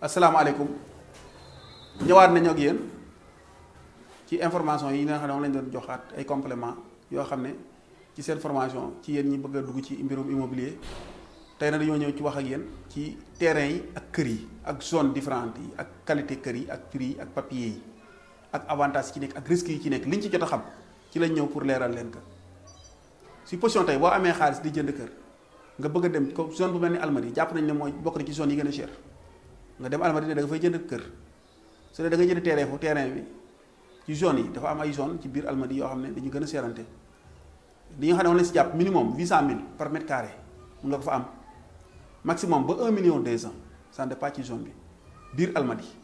asalaamaaleykum ñëwaat nañu ak yéen ci information yi nga xam ne moom lañ doon joxaat ay complément yoo xam ne ci seen formation ci yéen ñi bëgg a dugg ci mbirum immobilier tey na dañoo ñëw ci wax ak yéen ci terrain yi ak kër yi ak zone différentes yi ak qualité kër yi ak prix yi ak papier yi ak avantage yi ci nekk ak risques yi ci nekk liñ ci jot a xam ci lañ ñëw pour leeral leen ko si position tey boo amee xaalis di jënd kër nga bëgg a dem ko zone bu mel ni Almadies jàpp nañ ne mooy bokk na ci zone yi gën a cher nga dem Almadies ne da nga fay jënd kër su dee da nga jënd terrain foofu terrain bi ci zone yi dafa am ay zone ci biir Almadies yoo xam ne dañu gën a seerante li nga xam ne woon lañ si jàpp minimum 800 000 par mètre carré mun nga ko fa am maximum ba 1,2 million ça dépend ci zone bi biir Almadies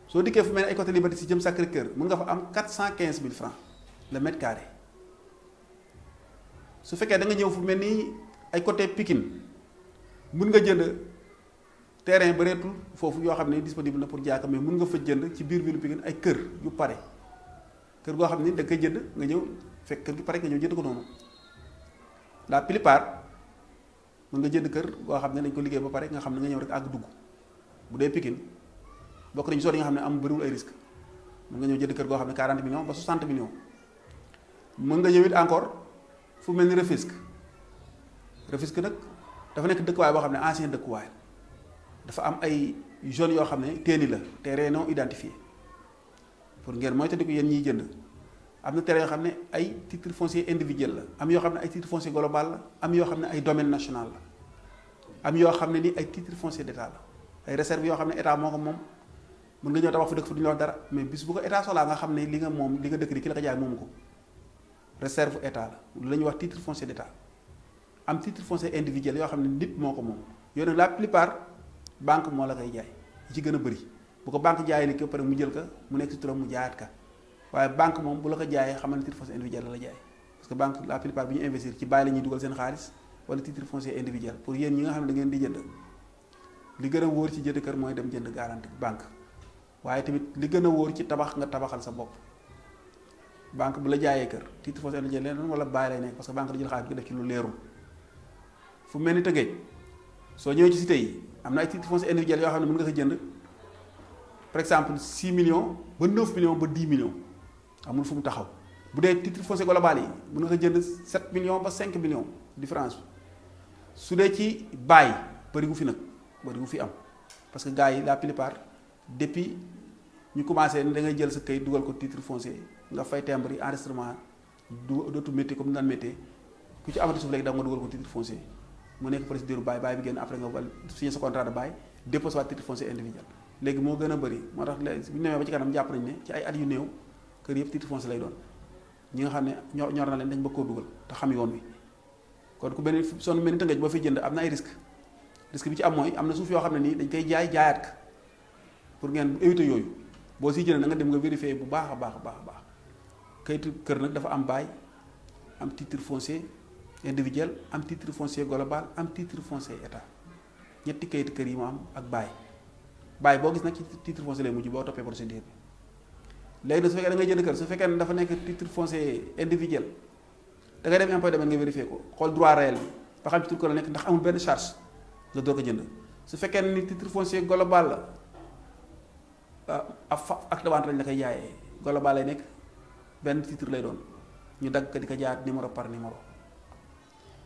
soo dikkee fu mel ne ay côté Liberté si jëm Sacré-Cœur mun nga fa am 415 000 francs le mètre carré su fekkee da nga ñëw fu mel ni ay côté Pikine mun nga jënd terrain bëreetul foofu yoo xam ne disponible na pour jaaka mais mun nga fa jënd ci biir ville Pikine ay kër yu pare kër goo xam ne da nga koy jënd nga ñëw fekk kër gi pare nga ñëw jënd ko noonu la plupart mën nga jënd kër goo xam ne dañ ko liggéey ba pare nga xam ne nga ñëw rek àgg dugg bu dee Pikine bokk nañu zone yi nga xam ne am bëriwul ay risque mën nga ñëw jënd kër goo xam ne 40 millions ba 60 millions mën nga ñëw it encore fu mel ni Rufisque nag dafa nekk dëkkuwaay boo xam ne ancien dëkkuwaay dafa am ay zones yoo xam ne teeni la terrain non identifié pour ngeen mooy tëddi ko yéen ñiy jënd am na terrain yoo xam ne ay titre foncier individuel la am yoo xam ne ay titre foncier global la am yoo xam ne ay domaine national la am yoo xam ne ni ay titre foncier d'état la ay réserve yoo xam ne état moo ko moom mën nga ñëw tabax fa dëkk fa du ñu wax dara mais bis bu ko état soxlaa nga xam ne li nga moom li nga dëkk di ki la ko jaay moomu ko réserve état la lu la ñuy wax titre foncier d'état am titre foncier individuel yoo xam ne nit moo ko moom yooyu nag la plupart banque moo la koy jaay yi ci gën a bëri bu ko banque jaayee ni ko pare mu jël ka mu nekk ci turam mu jaayaat ka waaye banque moom bu la ko jaayee xamal ne titre foncier individuel la jaay parce que banque la plupart bi ñu investir ci bàyyi la ñuy dugal seen xaalis wala titre foncier individuel pour yéen ñi nga xam ne da ngeen di jënd li gën a wóor ci jënd kër mooy dem jënd garantie banque waaye tamit li gën a wóor ci tabax nga tabaxal sa bopp banque bu la jaayee kër titre foncier individuel leen wala bàyyi lay nekk parce que banque da jël xaalis bi def ci lu leerul fu mel ni Tëngéej soo ñëwee ci cité yi am na ay titre foncier individuel yoo xam ne mën nga ko jënd par exemple 6 millions ba 9 millions ba 10 millions amul fu mu taxaw bu dee titre foncier global yi mën nga ko jënd 7 millions ba 5 millions différence bi su dee ci bail bëri gu fi nag bëri gu fi am parce que gars yi la plupart depuis ñu commencé ne da ngay jël sa kayit dugal ko titre foncier nga fay timbre yi enregistrement dootu métier comme ni daan métier ku ci amati suuf léegi da nga dugal ko titre foncier mu nekk procédure bail bi génn après nga signé sa contrat de bail déposé waat titre foncier individuel léegi moo gën a bëri moo tax léegi bu ñu demee ba ci kanam jàpp nañ ne ci ay at yu néew kër yëpp titre foncier lay doon ñi nga xam ne ñor na leen dañ bëgg koo dugal te xam yoon wi kon ku benn son mel ni Tëngéej boo fi jënd am na ay risque bi ci am mooy am na suuf yoo xam ne nii dañ koy jaayaat ka pour ngeen éviter yooyu boo siy jënd na nga dem nga vérifier bu baax a baax a baax kayitu kër nag dafa am bail am titre foncier individuel am titre foncier global am titre foncier état ñetti kayitu kër yi mu am ak bail boo gis nag ci titre foncier lay mujj boo toppee procédure bi léegi nag su fekkee da ngay jënd kër su fekkee ne dafa nekk titre foncier individuel da ngay dem impôt domaine nga vérifier ko xool droit réel bi ba xam ci titre ko la nekk ndax amul benn charge nga door ko jënd su fekkee ni titre foncier global la acte de vente lañ la koy jaayee global lay nekk benn titre lay doon ñu dagg ko di ko jaayaat numéro par numéro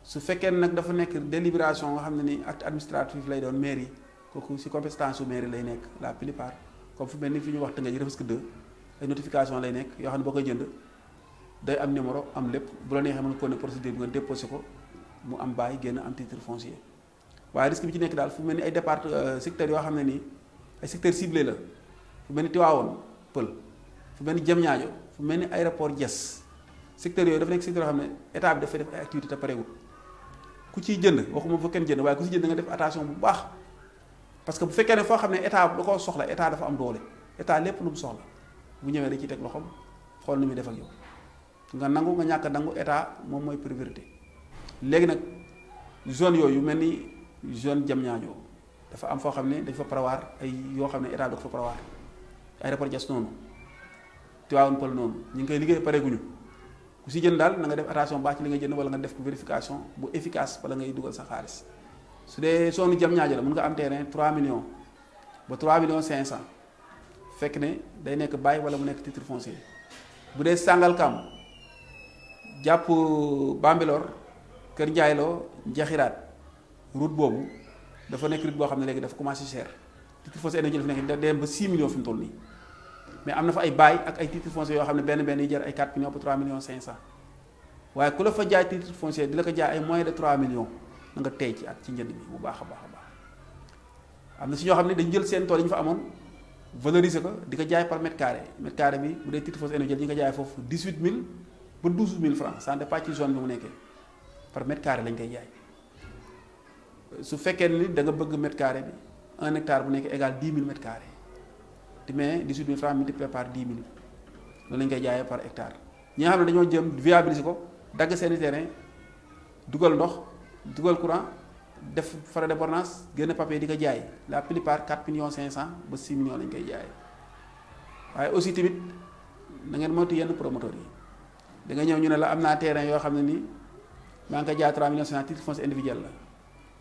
su fekkee nag dafa nekk délibération nga xam ne ni acte administratif lay doon mairie kooku ci compétence su mairie lay nekk la plupart comme fu mel ni fi ñu wax Tëngéej Rufisque 2 ay notification lay nekk yoo xam ne boo koy jënd day am numéro am lépp bu la neexee mën nga ko ne procédure bi nga déposé ko mu am bail génn am titre foncier waaye risque bi ci nekk daal fu mel ni ay départ secteurs yoo xam ne nii ay secteurs ciblés la fu mel ni Tivaouane Pël fu mel ni Diamniadio fu mel ni aéroport Diass secteurs yooyu dafa nekk secteur yoo xam ne état bi dafay def ay activité te pareewul ku ciy jënd waxuma fa kenn jënd waaye ku ci jënd nga def attention bu baax parce que bu fekkee ne foo xam ne état da koo soxla état dafa am doole état lépp lu mu soxla bu ñëwee da ciy teg loxoom xool ni muy def ak yow nga nangu nga ñàkk a nangu état moom mooy priorité léegi nag zone yooyu mel ni zone Diamniadio dafa am foo xam ne dañ fa prévoir ay yoo xam ne état da ko fa prévoir aéroport Diass noonu Tivaouane Pël noonu ñu ngi koy liggéey pareeguñu ku si jënd daal na nga def attention baax ci li nga jënd wala nga def ko vérification bu efficace wala ngay dugal sa xaalis su dee zone Diamniadio la mën nga am terrain 3 millions ba 3 millions 500 fekk ne day nekk bail wala mu nekk titre foncier bu dee Sangalkam jàpp Bambilor Kër Njaayloo Njaxiraat route boobu dafa nekk route boo xam ne léegi dafa commencé cher titre foncier individuel fi nekk da dem ba 6 millions fi mu toll nii mais am na fa ay bail ak ay titre foncier yoo xam ne benn yi jar ay 4 millions ba 3 millions 500 waaye ku la fa jaay titre foncier di la ko jaay ay moins de 3 millions na nga tey ci ci njënd bi bu baax a baax a baax am na si ñoo xam ne dañu jël seen tool yi ñu fa amoon valoriser ko di ko jaay par mètre carré bi bu dee titre foncier individuel ñu ko jaay foofu 18000 ba 12000 francs ça dépend ci zone bi mu nekkee par mètre carré lañ koy jaay su fekkee ni da nga bëgg mètre carré bi 1 hectare bu nekk égal 10 000 mètres carrés te mais 18000 francs multiplié par 10 000 loolu lañ koy jaayee par hectare ñi nga xam ne dañoo jëm viabiliser ko dagg seeni terrain dugal ndox dugal courant def frais de bornage génn papier di ko jaay la plupart 4 millions 500 ba 6 millions lañ koy jaayee waaye aussi tamit da ngeen moytu yenn promoteurs yi da nga ñëw ñu ne la am naa terrain yoo xam ne nii maa ngi koy jaay 3 millions 500 titre foncier individuel la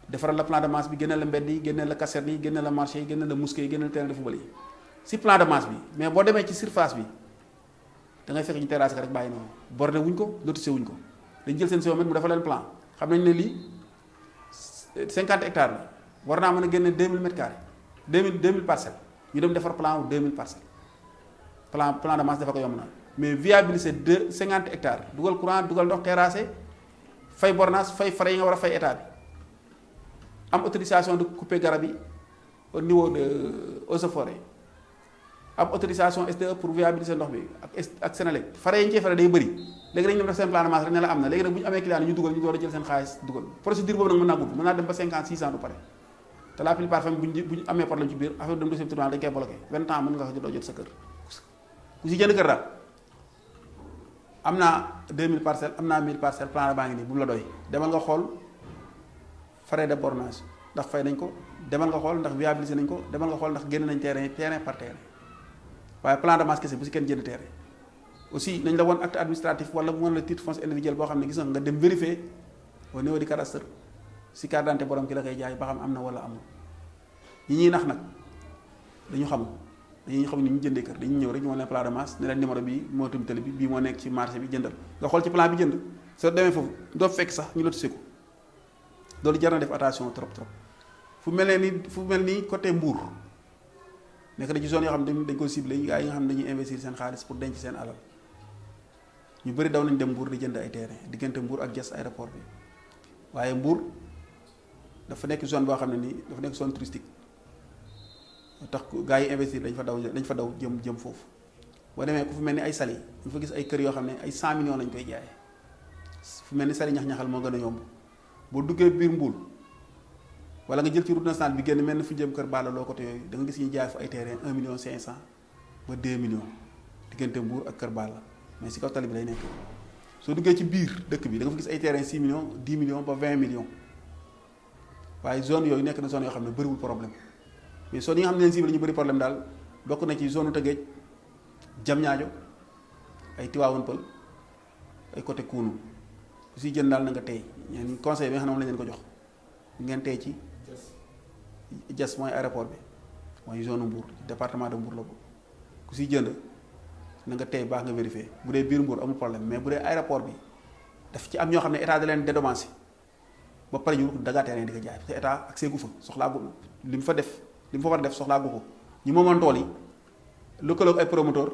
defaral la plan de masse bi génne la mbedd yi génne la caserne yi génne la marché yi génne la mosquée yi génne la terrain de football yi si plan de masse bi mais boo demee ci surface bi da ngay fekk ñu terrasse ko rek bàyyi noonu bordé wuñ ko lotissé wuñ ko dañ jël seen géomètre mu dafa leen plan xam nañ ne lii 50 hectares la war naa mën a génne 2000 mètres carrés 2000 parcelles ñu dem defar plan wu 2000 parcelles plan de masse dafa ko yomb na mais viabiliser 50 hectares dugal courant dugal ndox terrassé fay bornage fay frais yi nga war a fay état bi am autorisation de couper garab yi au niveau de eaux et forêts am autorisation SDE pour viabiliser ndox bi ak Senelec frais yi ñu cee fare day bëri léegi dañu dem def seen plan de masse rek ne la am na léegi nag bu ñu amee client ñu dugal ñu door a jël seen xaalis dugal procédure boobu nag mën naa gudd mën naa dem ba 5 ans 6 ans du pare te la plupart famille bu ñu amee problème ci biir affaire dem dossier tribunal dañ koy bloqué 20 ans mën nga ko doo jot sa kër ku si jënd kër daal am naa 2000 parcelles am naa 1000 parcelles plan baa ngi nii bu mu la doy demal nga xool frais de bornage ndax fay nañ ko demal nga xool ndax viabiliser nañ ko demal nga xool ndax génn nañ terrain par terrain waaye plan de masse kese bu si kenn jënd terrain aussi nañ la woon acte administratif wala mu woon la titre foncier individuel boo xam ne gis nga dem vérifier au niveau du cadastre si carte d'identité borom ki la koy jaay ba xam am na wala amul ñi ñuy nax nag dañu xam ni ñu jëndee kër dañuy ñëw rek ñu wan leen plan de masse ne leen numéro bi moo tum télé bi bii moo nekk ci marché bi jëndal nga xool ci plan bi jënd soo demee foofu doo fekk sax ñu lotissé ko loolu jar na def attention trop fu mel ni côté Mbour nekk na ci zone yoo xam ne dañ ko ciblé gaa yi nga xam ne dañuy investir seen xaalis pour denc seen alal ñu bëri daw nañ dem Mbour di jënd ay terrain diggante Mbour ak Diass aéroport bi waaye Mbour dafa nekk zone boo xam ne nii dafa nekk zone touristique tax gaa yi investir dañ fa daw jëm foofu boo demee ku fu mel ni ay Saly ñu fa gis ay kër yoo xam ne ay 100 millions lañ koy jaayee fu mel ni Saly ñax-ñaxal moo gën a yomb boo duggee biir Mbour wala nga jël ci route nationale bi génn mel ni fu jëm kër Balla loo côté yooyu da nga gis ñu jaay fa ay terrain 1 million 500 ba 2 millions diggante Mbour ak kër Balla mais si kaw tali bi lay nekk soo duggee ci biir dëkk bi da nga fa gis ay terrain 6 millions 10 millions ba 20 millions waaye zone yooyu nekk na zone yoo xam ne bëriwul problème mais zone yi nga xam ne leen cible ñu bëri problème daal bokk na ci zone u Tëngéej Diamniadio ay Tivaouane Peulh ay côté Kounou ku si jënd daal na nga tey ñeen conseil bi nga xam ne moom lañ leen ko jox ngeen tey ci Diass mooy aéroport bi mooy zone Mbour département de Mbour la ko ku si jënd na nga tey baax nga vérifier bu dee biir Mbour amul problème mais bu dee aéroport bi daf ci am ñoo xam ne état da leen dédommagé ba pare ñu dagaa terrain di ko jaay te état ak seegu fa soxlaa gu li mu fa war a def soxlaa gu ko ñi moomoon tool yi lëkkaloog ay promoteur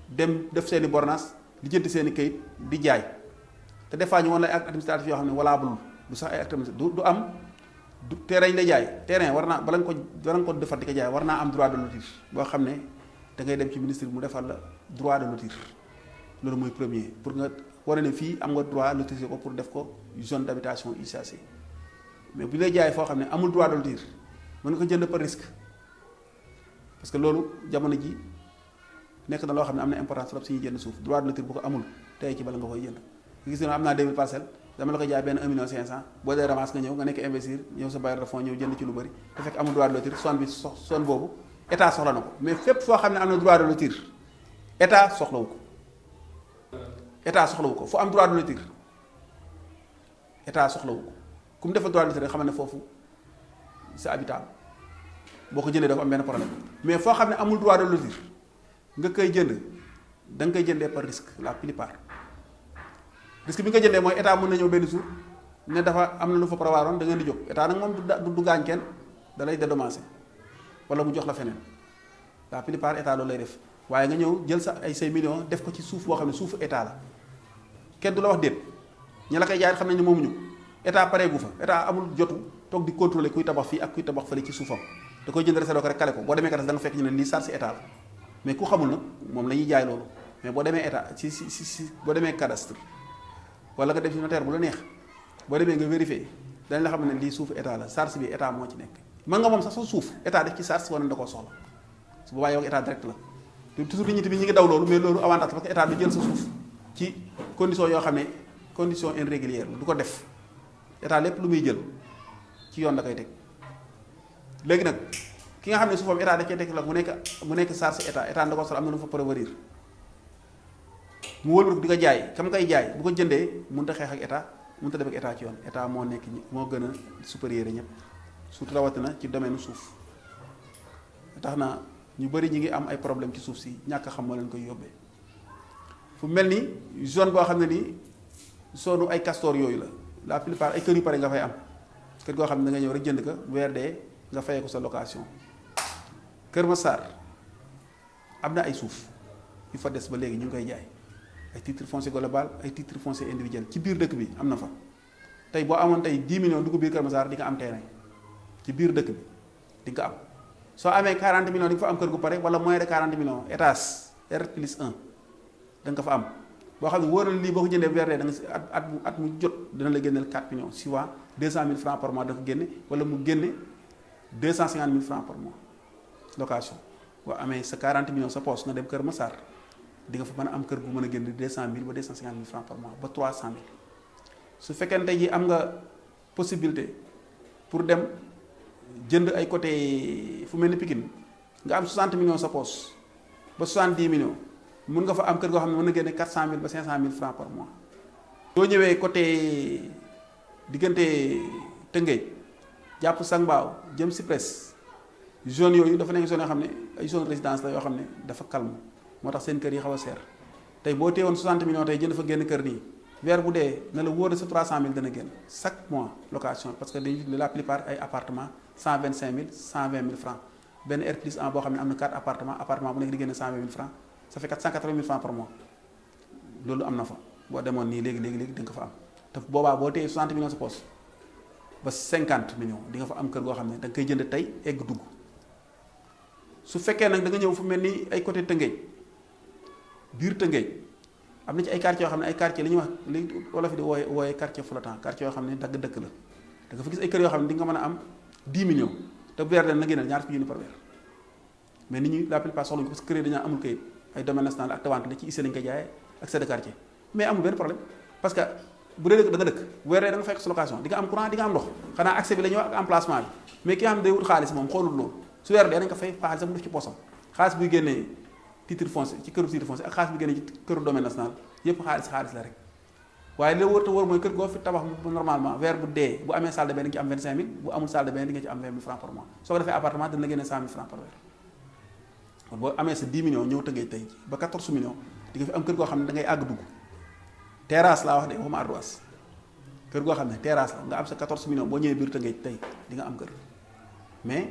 dem def seeni bornage di jënd seeni kayit di jaay te des fois ñu woon lay acte administratif yoo xam ne valable du sax ay acte administratif du am du terrain yi lay jaay terrain war naa bala nga ko defar di ko jaay war naa am droit de lotir boo xam ne da ngay dem ci ministre mu defar la droit de lotir loolu mooy premier pour nga wane ne fii am nga droit lotir ko pour def ko zone d'habitation UCAC mais bu lay jaay foo xam ne amul droit de lotir mën nga ko jënd par risque parce que loolu jamono ji nekk na loo xam ne am na importance trop si ñuy jënd suuf droit de lotir bu ko amul tey ci bala nga koy jënd gis nga am naa 2000 parcelles dama la ko jaay benn 1 million 500 boo dee ramasse nga ñëw nga nekk investir ñëw sa bailleur de fonds ñëw jënd ci lu bëri te fekk amul droit de lotir zone boobu état soxla na ko mais fépp foo xam ne am na droit de lotir état soxlawu ko fu am droit de lotir état soxlawu ko ku mu defal droit de lotir rek xam ne foofu c'est habitable boo ko jëndee dafa am benn problème mais foo xam ne amul droit de lotir nga koy jënd da nga koy jëndee par risque la plupart risque bi nga jëndee mooy état mën na ñëw benn jour ne dafa am na lu fa prévoir woon da ngeen di jóg état nag moom du gaañ kenn da lay dédommager wala mu jox la feneen la plupart état loolu lay def waaye nga ñëw jël sa ay say millions def ko ci suuf boo xam ne suufu état la kenn du la wax déet ñi la koy jaay xam nañ ne moomuñu état pareegu fa état amul jotu toog di contrôler kuy tabax fii ak kuy tabax fële ci suufam da koy jënd reseau ko rek kale ko boo demee katas da nga fekk ñu ne lii charge état la mais ku xamul nag moom la ñuy jaay loolu mais boo demee état si boo demee cadastre wala nga def ci notaire bu la neex boo demee nga vérifier dañ la xam ne lii suufu état la charge bi état moo ci nekk mën nga moom sax sa suuf état def ci charge wala da koo soxla su boobaa yow état direct la toujours nit ñi tamit ñi ngi daw loolu mais loolu avantage parce que état du jël sa suuf ci condition yoo xam ne condition irrégulière du ko def état lépp lu muy jël ci yoon da koy teg léegi nag ki nga xam ne suufam état da cee teg la mu nekk charge état da ko soxla am na lu fa prévenir mu wëlbati di ko jaay kam koy jaay bu ko jëndee mënut a xeex ak état mënut a def ak état ci yoon état moo nekk moo gën a supérieur ñëpp surtout rawatina ci domaine suuf tax na ñu bëri ñi ngi am ay problème ci suuf si ñàkk xam moo leen koy yóbbee fu mel ni zone boo xam ne ni zone ay castor yooyu la plupart ay kër yu pare nga fay am kër goo xam ne da nga ñëw rek jënd ko weer dee nga fayee ko sa location Kër Massar am na ay suuf yu fa des ba léegi ñu ngi koy jaay ay titre foncier global ay titre foncier individuel ci biir dëkk bi am na fa tey boo amoon tey 10 millions dugg biir Kër Massar di nga am terrain ci biir dëkk bi di nga am soo amee 40 millions di nga fa am kër gu pare wala moins de 40 millions étage R+1 da nga ko fa am boo xam ne wóor na lii boo ko jëndee weer dee da nga si at mu jot dina la génneel 4 millions suivant 200 000 francs par mois da ko génne wala mu génne 250 000 francs par mois location boo amee sa 40 millions sa poche nga dem Kër Massar di nga fa mën a am kër gu mën a génn 200 000 ba 250 000 francs par mois ba 300 000 su fekkee ne tey jii am nga possibilité pour dem jënd ay côté fu mel ni Pikine nga am 60 millions sa poche ba 70 millions mun nga fa am kër goo xam ne mën na génne 400 000 ba 500 000 francs par mois. soo ñëwee côté diggante Tëngéej jàpp Sangbaaw jëm Cyprès zone yooyu dafa nekk zone yoo xam ne ay zone résidence la yoo xam ne dafa calme moo tax seen kër yi xaw a seer tey boo teewoon 60 millions tey jënd fa génn kër nii weer bu dee na la wóor sa 300 000 dana génn chaque mois location parce que dañuy la plupart ay appartement 125 000 120 000 francs benn R+1 boo xam ne am na 4 appartement bu nekk di génne 120 000 francs ça fait 480 000 francs par mois loolu am na fa boo demoon nii léegi di nga ko fa am te boobaa boo téye 60 millions sa poche ba 50 millions di nga fa am kër goo xam ne da nga koy jënd tey egg dugg su fekkee nag da nga ñëw fu mel ni ay côté Tëngéej biir Tëngéej am na ci ay quartiers yoo xam ne ay quartiers li ñuy wax li wala fi di wooye quartier flottant quartier yoo xam ne dagg dëkk la da nga fa gis ay kër yoo xam ne di nga mën a am 10 millions te bu weer den na génneel ñaar fukki junni par weer mais nit ñi la plupart soxlañu ko parce que kër yi dañoo amul kayit ay domaine national ak tawante la ci ICE lañ koy jaayee ak chef de quartier mais amul benn problème parce que bu dee dëkk da nga dëkk bu weer dee da nga fay ko sa location di nga am courant di nga am ndox xanaa accès bi la ñuy wax ak emplacement bi mais ki nga xam ne day wut xaalis moom xoolul loolu su weer dee dañ ko fay xaalis mu def ci poosam xaalis buy génnee titre foncier ci këru titre foncier ak xaalis bi génnee ci këru domaine national yépp xaalis la rek waaye li wóor te wóor mooy kër goo fi tabax normalement weer bu dee bu amee salle de bain di nga ci am 25 000 bu amul salle de bain di nga ci am 20 000 francs par mois soo ko defee appartement dina la génne 100 000 francs par weer kon boo amee sa 10 millions ñëw Tëngéej tey ba 14 millions di nga fi am kër goo xam ne da ngay àgg dugg terrasse laa wax de waxuma ardoise kër goo xam ne terrasse la nga am sa 14 millions boo ñëwee biir Tëngéej tey di nga am kër mais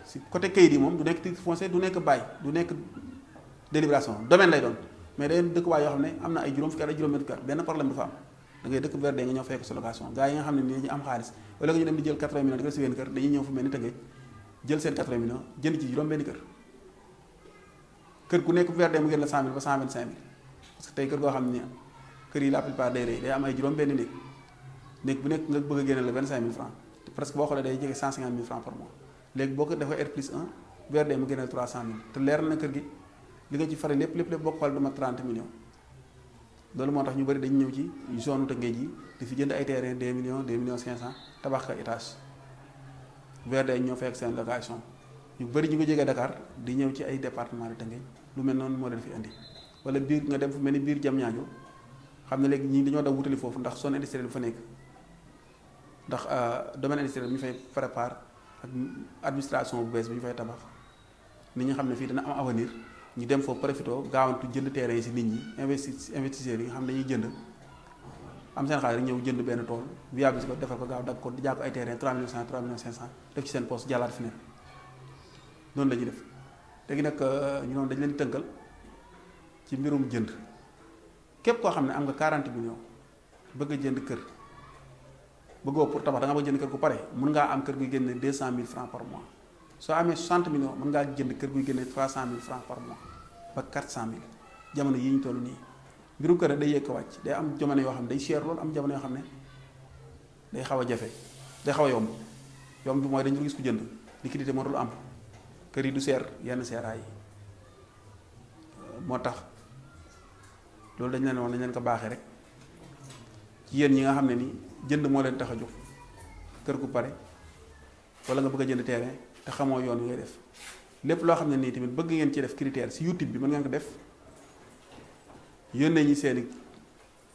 si côté kayit yi moom du nekk titre foncier du nekk bail du nekk délibération domaine lay doon mais day dëkkuwaay yoo xam ne am na ay juróom fukki at ay juróom benn fukki at benn problème du fa am da ngay dëkk verde nga ñëw fay ko sa location gars yi nga xam ne nii dañuy am xaalis wala nga ñu dem di jël 80 millions di ko si benn kër dañuy ñëw fu mel ni Tëngéej jël seen 80 millions jënd ci juróom benn kër ku nekk verde mu gën la 100 000 ba 125 000 parce que tey kër goo xam ne kër yi la plupart day rëy day am ay juróom benn néeg bu nekk nga bëgg a génne la 25 000 francs presque boo xoolee day jege 150 000 francs par mois léegi boo ko defee R+1 verde mu génne 300 000 te leer na kër gi li nga ci fare lépp boo ko xoolee du ma 30 millions loolu moo tax ñu bëri dañu ñëw ci zone Tëngéej yi di fi jënd ay terrain 2 millions 2 millions 500 tabax ka étage verde ñoo fekk seen location ñu bëri ñu ko jógee Dakar di ñëw ci ay département de Tëngéej lu mel noonu moo leen fi indi wala biir nga dem fu mel ni biir Diamniadio xam ne léegi ñii dañoo daw wutali foofu ndax zone industrielle bi fa nekk ndax domaine industriel bi ñu fay prépare ak administration bu bees bi ñu fay tabax nit ñi xam ne fii dana am avenir ñu dem foofu profité gaawantu jënd terrain yi si nit ñi investisseurs yi nga xam ne dañuy jënd am seen xaalis rek ñëw jënd benn tool viabiliser ko defal ko gaaw dagg ko di jàpp ay terrain 3 millions 100 3 millions 500 def ci seen poste jàllaat fi ne noonu la ñuy def léegi nag ñu noonu dañ leen di tënkal ci mbirum jënd képp koo xam ne am nga 40 millions bëgg a jënd kër bëggoo pour tabax da nga bëgg jënd kër gu pare mën ngaa am kër guy génne 200 000 francs par mois soo amee 60 millions mën ngaa jënd kër guy génne 300 000 francs par mois ba 400 000 jamono yi ñu toll nii mbirum kër day yëkk wàcc day am jamono yoo xam ne day cher loolu am jamono yoo xam ne day xaw a jafe day xaw a yomb yomb bi mooy dañu gis ku jënd liquidité moo dul am kër yi du seer yenn seeraay yi moo tax loolu dañ leen woon dañ leen ko baaxee rek ci yéen ñi nga xam ne ni jënd moo leen tax a jóg kër gu pare wala nga bëgg a jënd terrain te xamoo yoon wi ngay def lépp loo xam ne nii tamit bëgg ngeen ci def critère si YouTube bi mën ngeen ko def yónnee ñi seeni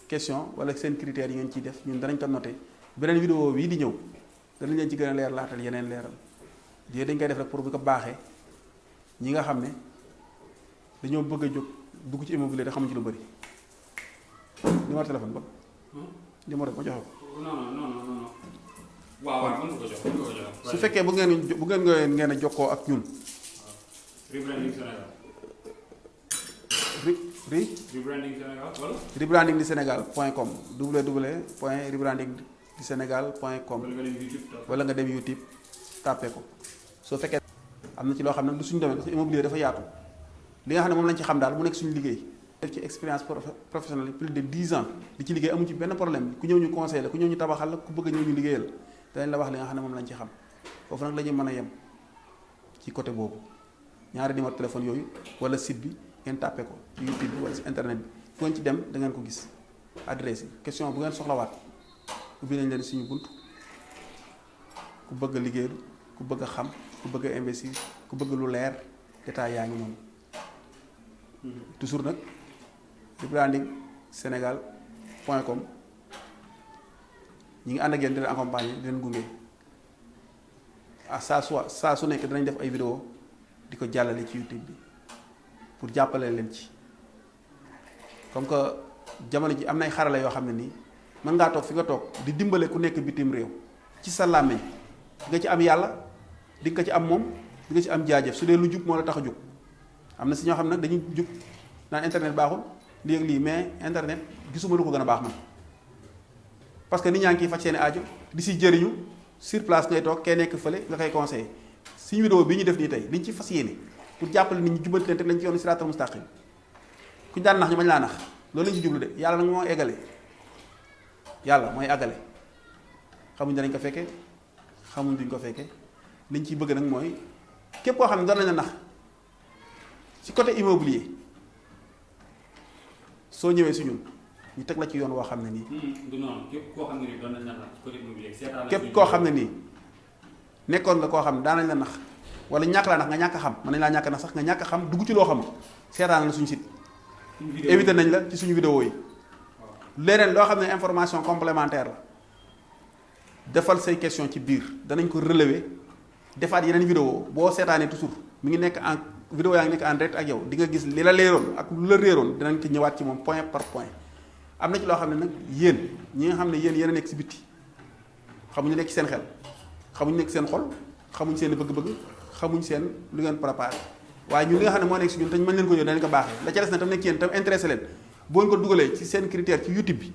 question wala seen critères yi ngeen ciy def ñun danañ ko noté beneen vidéo bii di ñëw danañ leen ci gën a leer laatal yeneen leeral yooyu dañ koy def rek pour bu ko baaxee ñi nga xam ne dañoo bëgg a jóg dugg ci immobilier te xamuñ ci lu bëri numéro téléphone ba numéro ma joxe ko. non. waaw mën nga ko jox su fekkee bu ngeen a jokkoo ak ñun. Rebranding Sénégal. Rebranding Sénégal wala. rebrandingdusénégal.com www.rebrandingdusénégal.com wala nga dem YouTube tàppee ko soo fekkee am na ci loo xam ne du suñu domaine parce que immobilier dafa yaatu li nga xam ne moom lañ ci xam daal mu nekk suñu liggéey def ci expérience professionnelle plus de 10 ans di ci liggéey amu ci benn problème ku ñëw ñu conseil la ku ñëw ñu tabaxal la ku bëgg a ñëw ñu liggéeyal danañ la wax li nga xam ne moom lañ ci xam foofu nag la ñuy mën a yem ci côté boobu ñaari numéro téléphone yooyu wala site bi ngeen tàppee ko ci YouTube bi wala si internet bi fu ngeen ci dem da ngeen ko gis adresse yi question bu ngeen soxlawaat ubbi nañ leen suñu bunt ku bëgg a liggéeyal ku bëgg a xam ku bëgg a investir ku bëgg lu leer détail yaa ngi noonu toujours nag rebrandingsénégal.com ñi ngi ànd ak yéen di leen accompagner di leen gunge saa su nekk dinañ def ay vidéo di ko jàllale ci YouTube bi pour jàppale leen ci comme que jamono ji am nay xarala yoo xam ne nii mën ngaa toog fi nga toog di dimbale ku nekk bitim réew ci sa làmmiñ di nga ci am yàlla di nga ci am moom di nga ci am jaajëf su dee lu jub moo la tax a jug am na si ñoo xam ne nag dañuy jug naan internet baaxul lii ak lii mais internet gisuma lu ko gën a baax man parce que nit ñaa ngi ciy faj seeni aajo di si jëriñu sur place ngay toog kee nekk fële nga koy conseillé suñu vidéo bi ñu def nii tey liñ ci fas yéene pour jàppale nit ñi jubanti leen teg lañ ci yoonu siraatal mustaqim kuñ daan nax ñu bañ laa nax loolu lañ ci jublu de yàlla nag moo eggale yàlla mooy àggale xamuñ danañ ko fekke xamuñ duñ ko fekke liñ ciy bëgg nag mooy képp koo xam ne doon nañ la nax ci côté immobilier soo ñëwee si ñun ñu teg la ci yoon woo xam ne nii. du noonu képp koo xam ne nii doon nañ la nax ci côté immobilier képp koo xam ne nii nekkoon nga koo xam ne daan nañ la nax wala ñàkk laa nax nga ñàkk a xam mën nañ laa ñàkk nax sax nga ñàkk a xam dugg ci loo xam seetaan la suñu site. éviter nañ la ci suñu vidéo yi. leneen loo xam ne information complémentaire la defal say question ci biir danañ ko relever defaat yeneen vidéo boo seetaanee toujours mi ngi nekk en vidéo yaa ngi nekk en direct ak yow di nga gis li la leeroon ak lu la réeroon dinañ ko ñëwaat ci moom point par point. am na ci loo xam ne nag yéen ñi nga xam ne yéen a nekk si bitti xamuñu nekk ci seen xel xamuñu nekk seen xol xamuñ seen bëgg-bëgg xamuñ seen lu ngeen préparé waaye ñun li nga xam ne moo nekk si ñun te mën leen ko ñëw danañ ko baaxee la ca des na tam nekk yéen tam intéressé leen boo ñu ko dugalee ci seen critère ci YouTube bi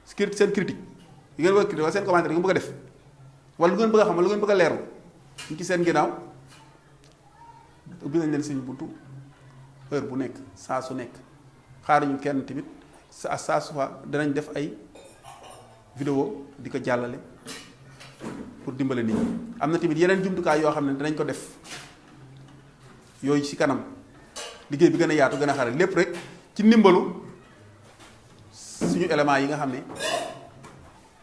seen critique yi ngeen bëgg a critique wala seen commentaire yi nga bëgg a def wala lu ngeen bëgg a xam wala lu ngeen bëgg a leerlu ñu ci seen ginnaaw ubbi nañ leen suñu buntu heure bu nekk saa su nekk xaaruñu kenn tamit saa su fa danañ def ay vidéo di ko jàllale pour dimbale nit ñi am na tamit yeneen jumtukaay yoo xam ne danañ ko def yooyu ci kanam liggéey bi gën a yaatu gën a xare lépp rek ci ndimbalu suñu éléments yi nga xam ne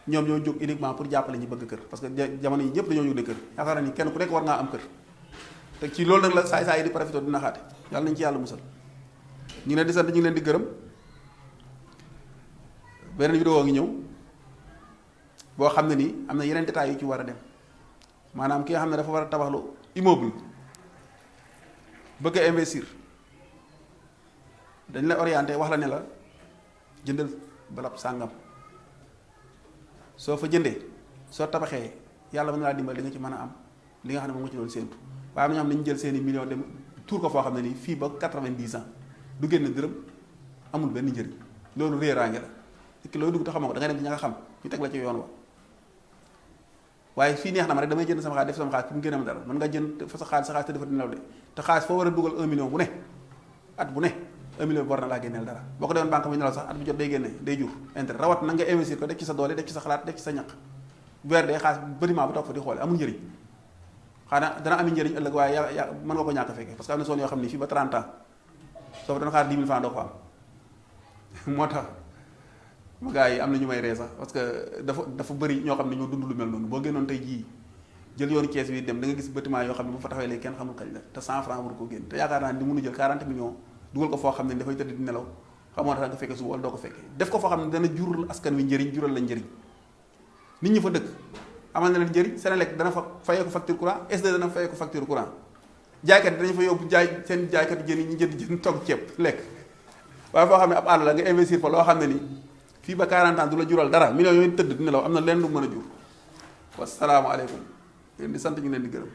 ñoom ñoo jóg uniquement pour jàppale ñi bëgg kër parce que jamono yi ñëpp dañoo jóg de kër yaakaar naa ni kenn ku nekk war ngaa am kër te ci loolu nag la saay-saay yi di profité dina xaate yàlla nañ ci yàlla musal ñu ngi leen di sant ñu ngi leen di gërëm beneen vidéo ngi ñëw boo xam ne nii am na yeneen détails yu ci war a dem maanaam ki nga xam ne dafa war a tabaxlu immeuble bëgg a investir dañ la orienté wax la ne la jëndal balab sàngam soo fa jëndee soo tabaxee yàlla mën na laa dimbal di nga ci mën a am li nga xam ne moom nga ci doon séentu waaye am na ñoo xam ne dañu jël seeni millions dem tuur ko foo xam ne nii fii ba 90 ans du génn dërëm amul benn njëriñ loolu réeraange la ki looy dugg te xamoo ko da ngay dem ci ña nga xam ñu teg la ci yoon wa waaye fii neex na ma rek damay jënd sama xaalis def sama xaalis pour mu génn am dara mën nga jënd fa sa xaalis te dafa dinaw de te xaalis foo war a dugal 1 million bu ne at bu ne 1 million bi war na laa génneel dara boo ko demoon banque muy nelaw sax at bu jot day génne day jur intérêt rawat na nga investir ko def ci sa doole def ci sa xalaat def ci sa ñaq weer dee xaalis bâtiment bu toog fa di xoole amul njëriñ xanaa dana am njëriñ ëllëg waaye yaa mën nga ko ñàkk fekkee parce que am na zone yoo xam ne fii ba 30 ans soo fa doon xaar 10 000 francs doo ko am moo tax ma gars yi am na ñu may ree sax parce que dafa bëri ñoo xam ne ñoo dund lu mel noonu boo génnoon tey jii jël yoonu Thiès bi dem da nga gis bâtiment yoo xam ne bu fa taxawee léegi kenn xamul kañ la te 100 francs war ko génn te yaakaar naa ni mënu jël 40 millions dugal ko foo xam ne dafay tëdd di nelaw xamoo tax nga fekkee suba wala doo ko fekkee def ko foo xam ne dana jural askan wi njëriñ jural la njëriñ nit ñi fa dëkk amal na leen njëriñ Senelec dana fa fayee ko facture courant SD dana fayee ko facture courant jaaykat yi dañu fa yóbbu jaay seen jaaykatu jën yi ñu jënd togg ceeb lekk waaye foo xam ne ab àll la nga investir fa loo xam ne ni fii ba 40 ans du la jural dara millions yooyu tëdd di nelaw am na leen lu mën a jur wasalaamaaleykum leen di sant ñu leen di gërëm